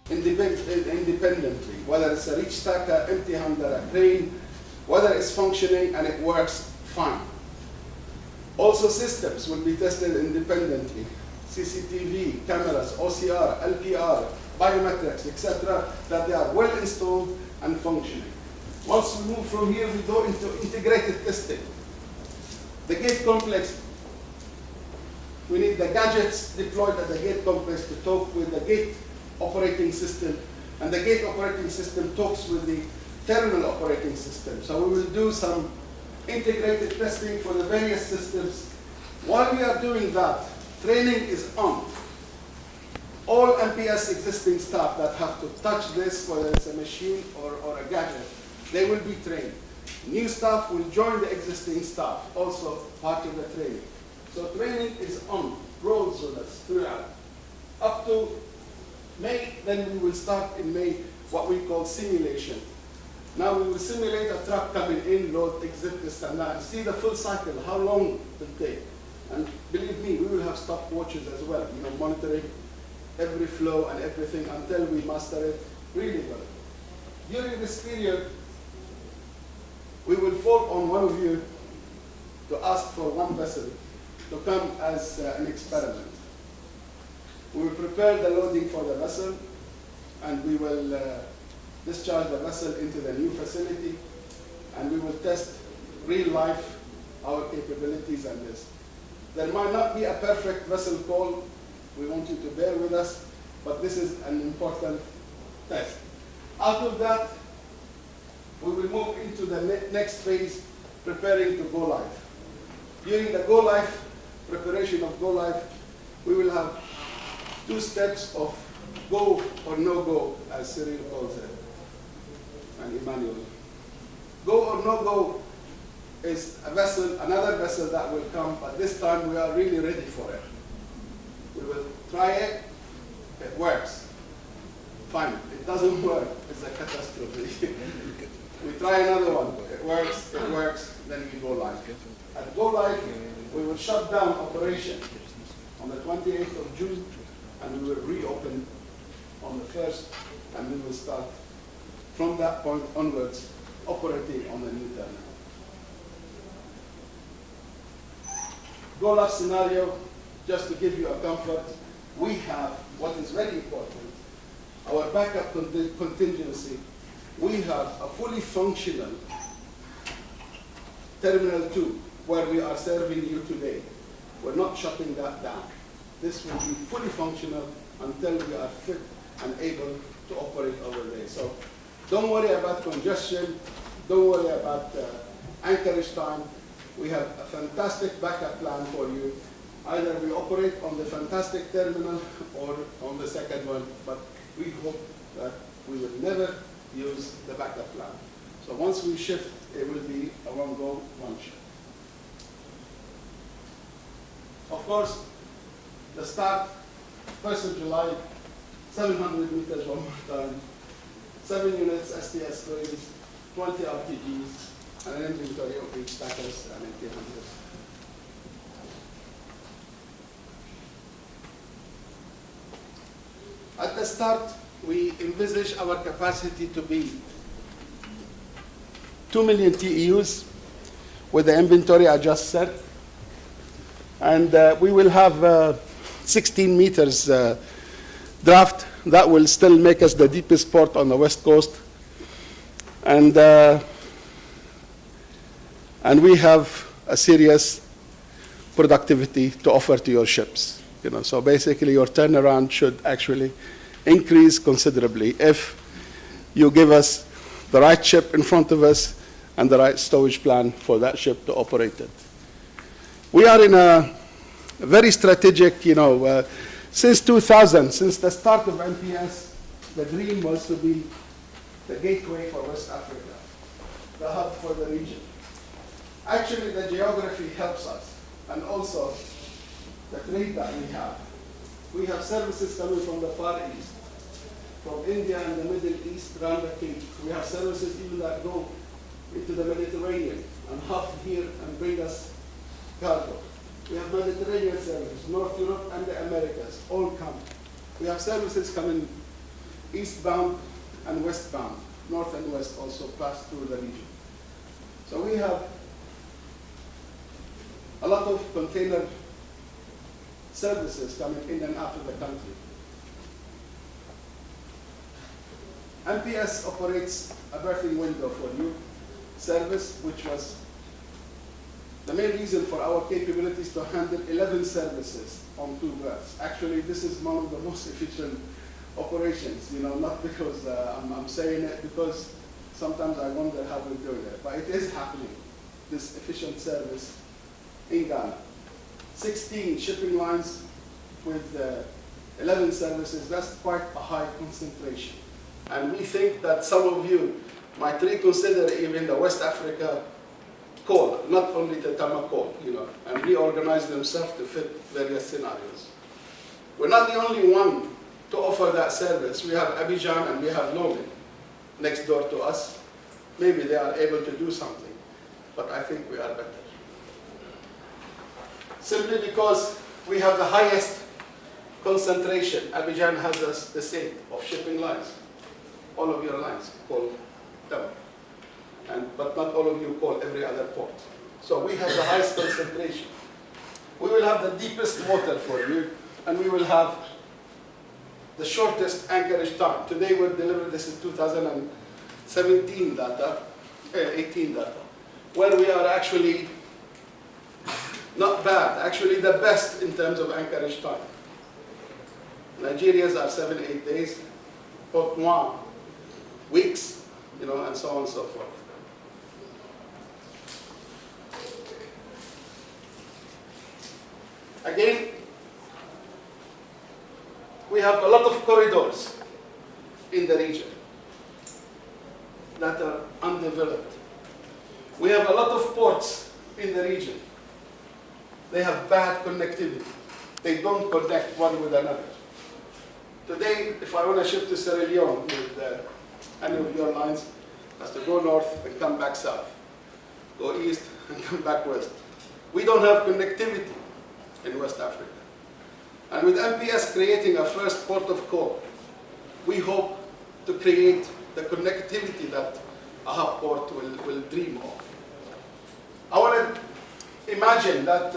independently, whether it's a reach stacker, empty handler, a crane, whether it's functioning and it works fine. Also systems will be tested independently. CCTV, cameras, OCR, LPR, biometrics, etc., that they are well installed and functioning. Once we move from here, we go into integrated testing. The gate complex, we need the gadgets deployed at the gate complex to talk with the gate operating system, and the gate operating system talks with the terminal operating system. So we will do some integrated testing for the various systems. While we are doing that, training is on. All MPS existing staff that have to touch this, whether it's a machine or a gadget, they will be trained. New staff will join the existing staff, also part of the training. So training is on, rolls with us throughout. Up to May, then we will start in May what we call simulation. Now we will simulate a truck coming in, load, exit, this and that, and see the full cycle, how long it will take. And believe me, we will have stopwatches as well, monitoring every flow and everything until we master it really well. During this period, we will fall on one of you to ask for one vessel to come as an experiment. We will prepare the loading for the vessel, and we will discharge the vessel into the new facility, and we will test real life our capabilities and this. There might not be a perfect vessel call. We want you to bear with us, but this is an important test. Out of that, we will move into the next phase, preparing to go live. During the go live, preparation of go live, we will have two steps of go or no go, as Cyril calls it, and Emmanuel. Go or no go is a vessel, another vessel that will come, but this time we are really ready for it. We will try it, it works. Fine, it doesn't work, it's a catastrophe. We try another one, it works, then we go live. At go live, we will shut down operation on the 28th of June, and we will reopen on the 1st, and we will start from that point onwards operating on the new terminal. Go live scenario, just to give you a comfort, we have what is very important, our backup contingency. We have a fully functional Terminal 2 where we are serving you today. We're not shutting that down. This will be fully functional until we are fit and able to operate over there. So don't worry about congestion. Don't worry about anchorage time. We have a fantastic backup plan for you. Either we operate on the fantastic terminal or on the second one, but we hope that we will never use the backup plan. So once we shift, it will be a one go, one shift. Of course, the start, 1st of July, 700 meters one more time, 7 units STS cranes, 20 RTGs, and an inventory of reach stackers and empty handlers. At the start, we envisage our capacity to be 2 million TEUs with the inventory I just said. And we will have 16 meters draft. That will still make us the deepest port on the West Coast. And we have a serious productivity to offer to your ships. So basically your turnaround should actually increase considerably if you give us the right ship in front of us and the right stowage plan for that ship to operate it. We are in a very strategic, since 2000, since the start of MPS, the dream was to be the gateway for West Africa, the hub for the region. Actually, the geography helps us, and also the trade that we have. We have services coming from the Far East, from India and the Middle East, around the Cape. We have services even that go into the Mediterranean and hub here and bring us cargo. We have Mediterranean services, North Europe and the Americas, all come. We have services coming eastbound and westbound, north and west also pass through the region. So we have a lot of container services coming in and out of the country. MPS operates a berthing window for new service, which was the main reason for our capabilities to handle 11 services on 2 berths. Actually, this is one of the most efficient operations, not because I'm saying it, because sometimes I wonder how we're doing it, but it is happening, this efficient service in Ghana. 16 shipping lines with 11 services, that's quite a high concentration. And we think that some of you might reconsider even the West Africa call, not only the Tema call, and reorganize themselves to fit various scenarios. We're not the only one to offer that service. We have Abidjan and we have Lomé next door to us. Maybe they are able to do something, but I think we are better. Simply because we have the highest concentration. Abidjan has the same of shipping lines. All of your lines call Tema. But not all of you call every other port. So we have the highest concentration. We will have the deepest water for you, and we will have the shortest anchorage time. Today we'll deliver, this is 2017 data, 18 data, where we are actually not bad, actually the best in terms of anchorage time. Nigeria's are 7-8 days, Port Noir, weeks, and so on and so forth. Again, we have a lot of corridors in the region that are undeveloped. We have a lot of ports in the region. They have bad connectivity. They don't connect one with another. Today, if I want to ship to Sierra Leone with any of your lines, it has to go north and come back south, go east and come back west. We don't have connectivity in West Africa. And with MPS creating a first port of call, we hope to create the connectivity that a hub port will dream of. I want to imagine that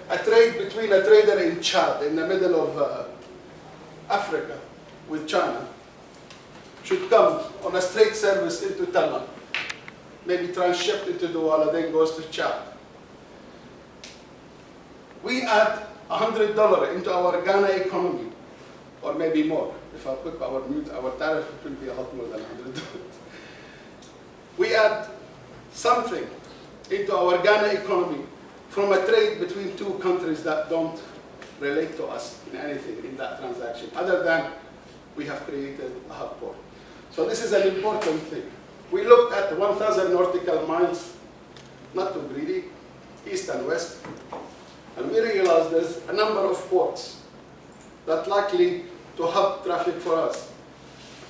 a trade between a trader in Chad, in the middle of Africa, with China, should come on a straight service into Tema, maybe transshipped into Douala, then goes to Chad. We add $100 into our Ghana economy, or maybe more. If I put our tariff, it will be a lot more than $100. We add something into our Ghana economy from a trade between 2 countries that don't relate to us in anything in that transaction, other than we have created a hub port. So this is an important thing. We looked at 1,000 nautical miles, not too greedy, east and west, and we realized there's a number of ports that likely to hub traffic for us.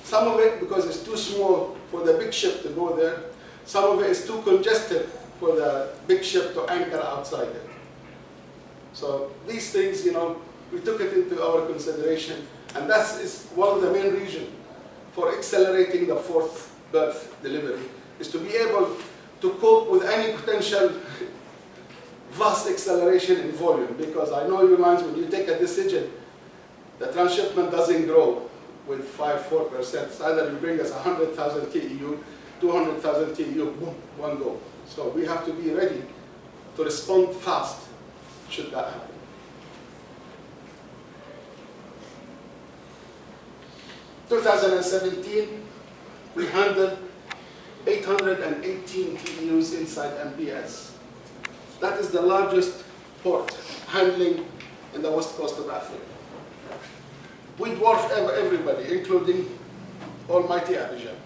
Some of it because it's too small for the big ship to go there. Some of it is too congested for the big ship to anchor outside it. So these things, we took it into our consideration, and that is one of the main reasons for accelerating the 4th berth delivery, is to be able to cope with any potential vast acceleration in volume. Because I know you lines, when you take a decision, the transshipment doesn't grow with 5-4%. It's either you bring us 100,000 TEU, 200,000 TEU, boom, one go. So we have to be ready to respond fast should that happen. In 2017, we handled 818 TEUs inside MPS. That is the largest port handling in the west coast of Africa. We dwarf everybody, including almighty Abidjan.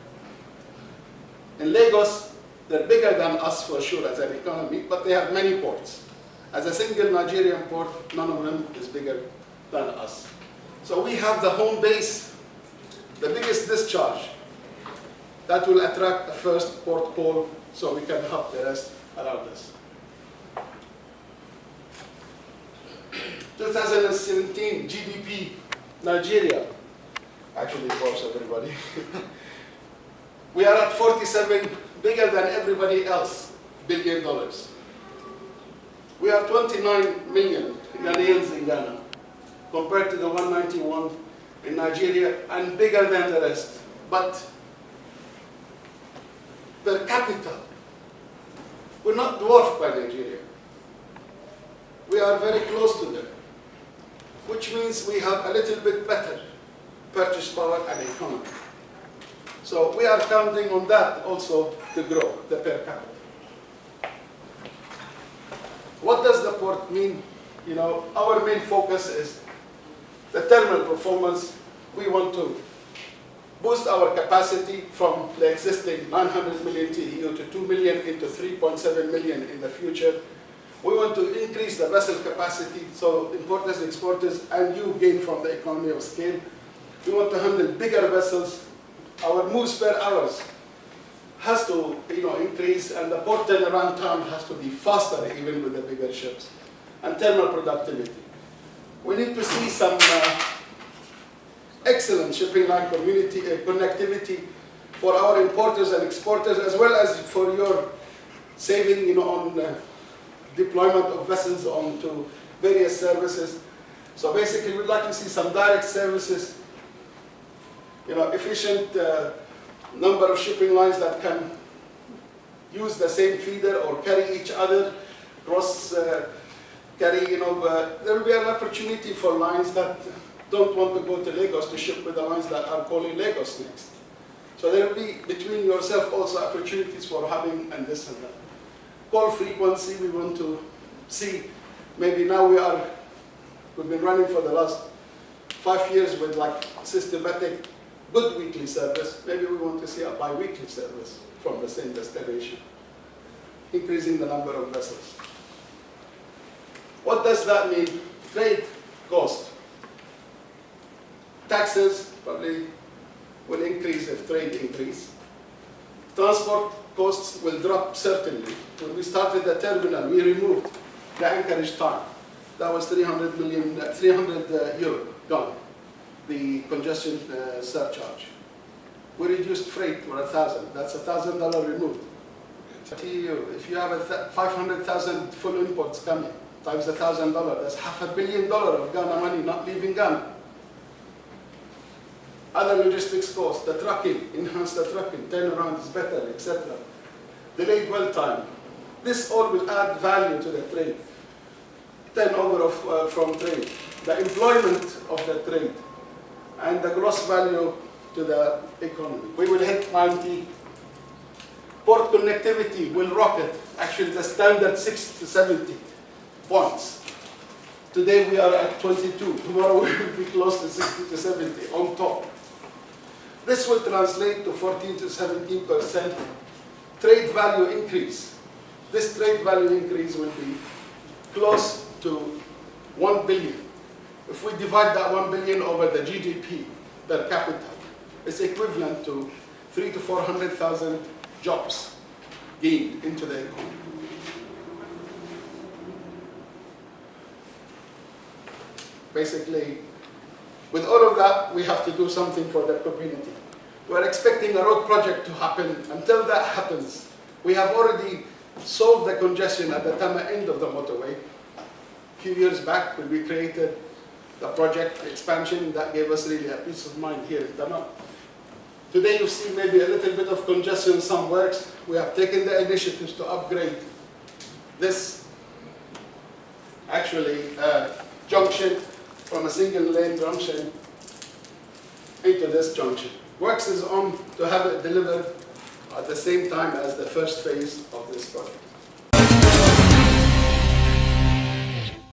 In Lagos, they're bigger than us for sure as an economy, but they have many ports. As a single Nigerian port, none of them is bigger than us. So we have the home base, the biggest discharge, that will attract the first port call so we can hub the rest around us. 2017 GDP, Nigeria, Actually, it bores everybody. We are at 47, bigger than everybody else, $billion. We are 29 million Ghanaians in Ghana, compared to the 191 in Nigeria, and bigger than the rest. But per capita, we're not dwarfed by Nigeria. We are very close to them, which means we have a little bit better purchase power and economy. So we are counting on that also to grow the per capita. What does the port mean? You know, our main focus is the terminal performance. We want to boost our capacity from the existing 900 million TEU to 2 million into 3.7 million in the future. We want to increase the vessel capacity so importers, exporters, and you gain from the economy of scale. We want to handle bigger vessels. Our moves per hours has to increase, and the port turnaround time has to be faster even with the bigger ships. And terminal productivity. We need to see some excellent shipping line community connectivity for our importers and exporters, as well as for your saving on deployment of vessels onto various services. So basically, we'd like to see some direct services, efficient number of shipping lines that can use the same feeder or carry each other, cross carry, there will be an opportunity for lines that don't want to go to Lagos to ship with the lines that are calling Lagos next. So there will be, between yourself, also opportunities for having and this and that. Call frequency, we want to see, maybe now we've been running for the last 5 years with like systematic, good weekly service. Maybe we want to see a bi-weekly service from the same destination, increasing the number of vessels. What does that mean? Trade cost. Taxes probably will increase if trade increase. Transport costs will drop certainly. When we started the terminal, we removed the anchorage time. That was 300 euro gone, the congestion surcharge. We reduced freight for 1,000. That's $1,000 removed. If you have 500,000 full imports coming, times $1,000, that's $500 million of Ghana money not leaving Ghana. Other logistics costs, the trucking, enhance the trucking, turnaround is better, etc. Delayed dwell time. This all will add value to the trade. Turnover from trade, the employment of the trade, and the gross value to the economy. We will hit 90. Port connectivity will rocket. Actually, the standard 60 to 70 points. Today we are at 22. Tomorrow we will be close to 60 to 70 on top. This will translate to 14 to 17% trade value increase. This trade value increase will be close to 1 billion. If we divide that 1 billion over the GDP per capita, it's equivalent to 300,000 to 400,000 jobs gained into the economy. Basically, with all of that, we have to do something for the community. We're expecting a road project to happen. Until that happens, we have already solved the congestion at the Tema end of the motorway. A few years back, when we created the project expansion, that gave us really a peace of mind here in Tema. Today you see maybe a little bit of congestion, some works. We have taken the initiatives to upgrade this junction from a single lane junction into this junction. Works is on to have it delivered at the same time as the first phase of this project.